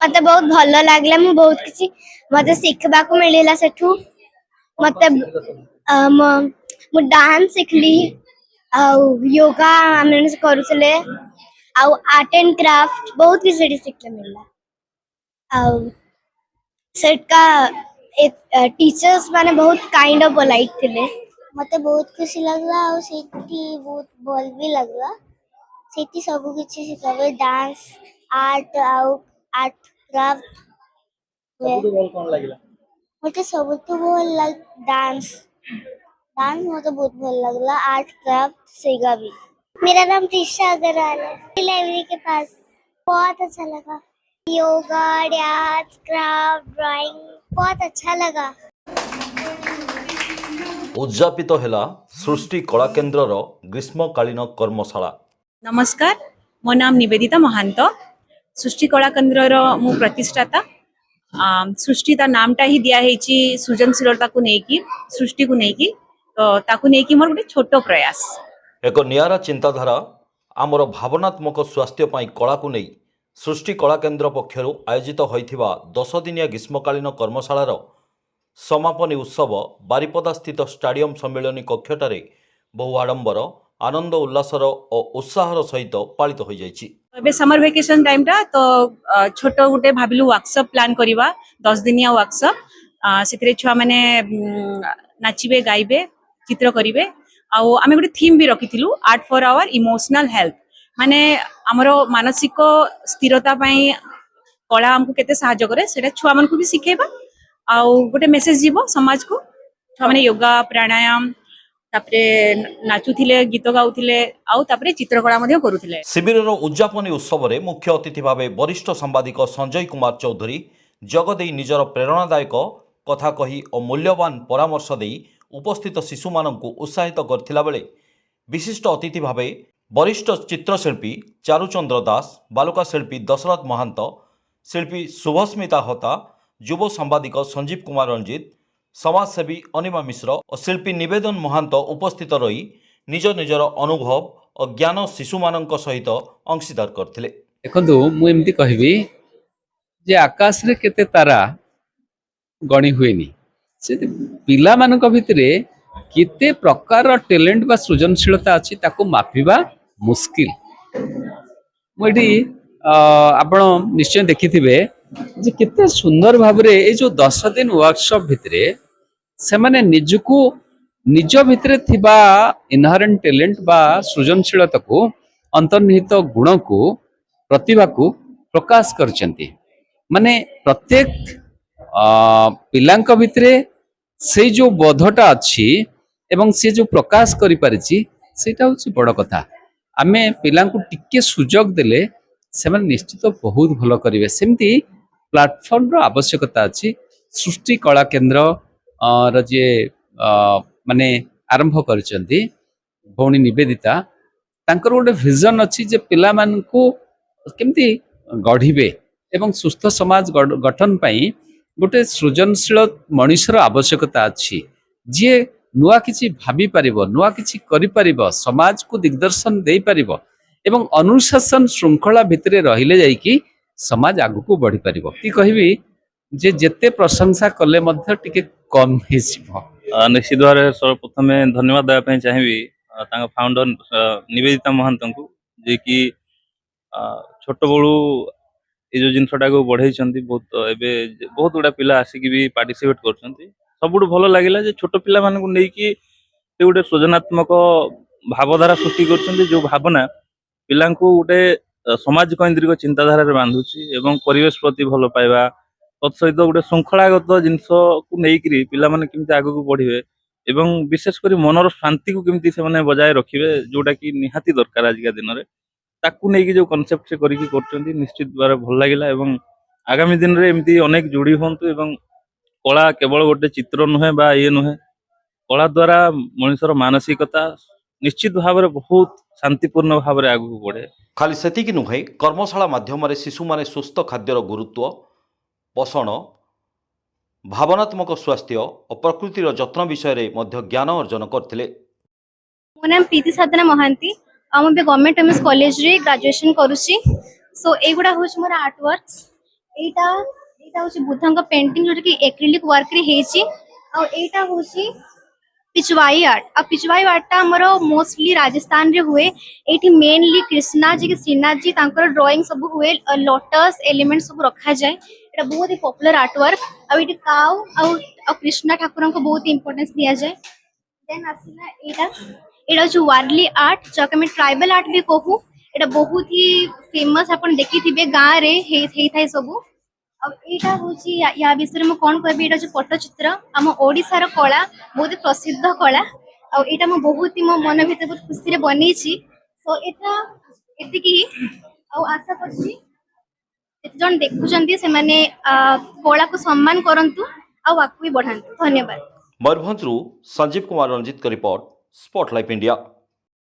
मते बहुत भल लागला मु बहुत किछि मते सिखबा को मिलिला सेठू मते मु डांस सिखली आ योगा हमने करूले आ आर्ट एंड क्राफ्ट बहुत किछि सिखले मिलला आ सेट का टीचर्स माने बहुत काइंड ऑफ पोलाइट थिले मते बहुत खुशी लागला आ सेठी बहुत भल भी लागला सेठी सब किछि सिखावे डांस आर्ट आर्ट क्राफ्ट सबुठु भल कोन लागिला मते सबुठु भल लाग डांस डांस मते बहुत भल लागला आर्ट क्राफ्ट सेगा भी। मेरा नाम त्रिशा अग्रवाल है लाइब्रेरी के पास बहुत अच्छा लगा योगा डांस क्राफ्ट ड्राइंग बहुत अच्छा लगा। उद्यापित हेला सृष्टि कला केन्द्रर ग्रीष्मकालीन कर्मशाला। नमस्कार मो नाम निवेदिता महांत सृष्टि कला केन्द्रर मु प्रतिष्ठाता सृष्टिता नामटा ही दिया है सृजनशीलता को लेकिन सृष्टि को लेकिन तो ताकू लेकिन मोर गोटे छोट प्रयास एक नियारा चिंताधारा आमर भावनात्मक स्वास्थ्य पाई कला को नहीं सृष्टि कला केन्द्र पक्षर आयोजित होइथिबा 10 दिनिया ग्रीष्मकालीन कर्मशालार समापनी उत्सव बारिपदा स्थित स्टाडियम सम्मेलन कक्षटारे बहु आडंबर आनंद उल्लासर और उत्साहर सहित पालित हो जाइछि। एबे समर वेकेशन टाइम टा तो छोट गोटे भाबिलु वर्कशॉप प्लान करिवा 10 दिनिया वर्कशॉप सेतरे छुआ माने नाचिबे गाइबे चित्र करिवे आ आमे गोटे थीम भी रखिथिलु art for our emotional health माने हमरो मानसिक स्थिरता पई कला हमको केते सहायता करे सेटा छुआ मन को भी सिखेबा आ गोटे मेसेज जीवो समाज को छुआ माने योगा प्राणायाम तापरे नाचुथिले गीत गाउथिले आउ तापरे चित्रकला मध्ये करूथिले। शिविरर उद्यापनी उत्सव में मुख्य अतिथि भाव वरिष्ठ सांबादिक संजय कुमार चौधरी जगदे निजर प्रेरणादायक कथा कही और मूल्यवान परामर्श दे उपस्थित शिशु माननकु उत्साहित करथिला बेले विशिष्ट अतिथि भाव वरिष्ठ चित्रशिल्पी चारुचंद्र दास बालुका शिल्पी दशरथ महांत शिल्पी शुभस्मिता होता युव सांबादिक संजीव कुमार रंजित समाजसेवी अनिमा मिश्र और शिल्पी निवेदन महांत उपस्थित रही निज निजर अनुभव और ज्ञान शिशु माननक सहित अंशीदार करथिले। देखंतु मु एमती कहबी जे आकाश रे केते तारा गणी हुएनी से पिला मानक भितरे केते प्रकार टैलेंट बा सृजनशीलता अछि ताको मापिबा मुश्किल। मुडी आपण निश्चय देखिथिबे जे केते सुंदर भाबरे ए जो 10 दिन वर्कशॉप भितरे से माने निजको निज भितरे थिबा इनहरेंट टैलेंट बा सृजनशीलता को अंतर्निहित गुण को प्रतिभा को प्रकाश करचंती माने प्रत्येक पिलांक भितरे से जो बोधटा अच्छी एवं से जो प्रकाश करि परिछि सेटा होछि बड़ कथा। आमे पिलांकु टिके सुजोग देले से माने निश्चित बहुत भलो करिवे सेमती प्लेटफॉर्म रो आवश्यकता अछि। सृष्टि कला केन्द्र जे माने आरंभ करचंती भौणी निवेदिता तांकर गोटे विजन अछि जे पिला मानकु केमती गढ़िबे एवं सुस्थ समाज गठन पाई गोटे सृजनशील मनुष्यर आवश्यकता अछि जे नुआ किछि भाबी पारिबो नुआ किछि करि पारिबो समाज को दिग्दर्शन देई पारिबो एवं अनुशासन श्रृंखला भितरे रहिले जाई कि समाज आगु को बढ़ी पारिबो। ती कहबी जे जेते प्रशंसा कले मध्य टिके कम हे जिवो। निश्चित भाव सर्वप्रथम धन्यवाद देवा पई चाहिबी तांगा फाउंडर निवेदिता महंतंकु जे कि छोट बळू ए जो जिनसटा को बढ़ाई बहुत एबे बहुत गुड़ा पिला आसिक भी पार्टिसिपेट कर सबुठ भल लगे जे छोट पिला मानक नहीं गोटे सृजनात्मक भावधारा सृष्टि कर जो भावना पिला गोटे समाज केन्द्रिक चिंताधारा बांधुची एवं परिवेश प्रति भल पाइबा तत्सहित गोटे श्रृंखलागत जिनस को लेकिन पिला माने केमती आगु को बढ़िबे एवं विशेषकर मनर शांति को केमती से माने बजाय रखिबे जोटा कि निहाती दरकार आजिका दिन में ताकू नहीं जो कनसेप्ट से करिकी करचंती निश्चित भाव भल लगिला एवं आगामी दिन रे एमती अनेक जोड़ी होंतु एवं कला केवल गोटे चित्र नुहे बा ये नुहे कला द्वारा मनुष्यर मानसिकता निश्चित भाव बहुत शांतिपूर्ण भाव आगू बढ़े। खाली सेतिकी नुहे कर्मशाला माध्यम शिशु माने सुस्थ खाद्यर गुरुत्व पोषण भावनात्मक स्वास्थ्य और प्रकृतिर जत्न विषय में ज्ञान अर्जन करथिले। मो नाम प्रीति साधना महांती गवर्नमेंट वुमेन्स कॉलेज रे ग्रेजुएशन करूची सो एगुडा होछ मोर आर्ट वर्क्स एटा एटा होची बुद्धंग पेंटिंग जोटा कि एक्रिलिक वर्क रे हेची और एटा होची पिचवाई आर्ट। अब पिचवाई आर्ट हमर मोस्टली राजस्थान रे हुए। एठी मेनली कृष्णा जी के श्रीनाथ जी तांकर ड्राइंग सब हुए, लोटस एलिमेंट सब रखा जाए। एटा बहुत ही पॉपुलर आर्ट वर्क। अब एठी काउ और कृष्णा ठाकुर को बहुत इंपोर्टेंस दिया जाए। देन आसिला एटा जो वारली आर्ट जो कि ट्राइबल आर्ट भी कहू। एटा बहुत ही फेमस अपन देखी थिबे गां रे हे थाई सब। अब एटा होची या विषय में कौन कहबी। एटा जो पट्टचित्र आम ओडिशार कला बहुत प्रसिद्ध कला। और एटा मैं बहुत ही मो मन भीतर बहुत खुशी रे बनेछि। सो एटा एतिकी और आशा करछि जेते जन देखुचंती से माने कला को सम्मान करंतु और आगु भी बढ़ांतु। धन्यवाद। मयूरभंजरू संजीव कुमार रंजित का रिपोर्ट, स्पॉटलाइट इंडिया।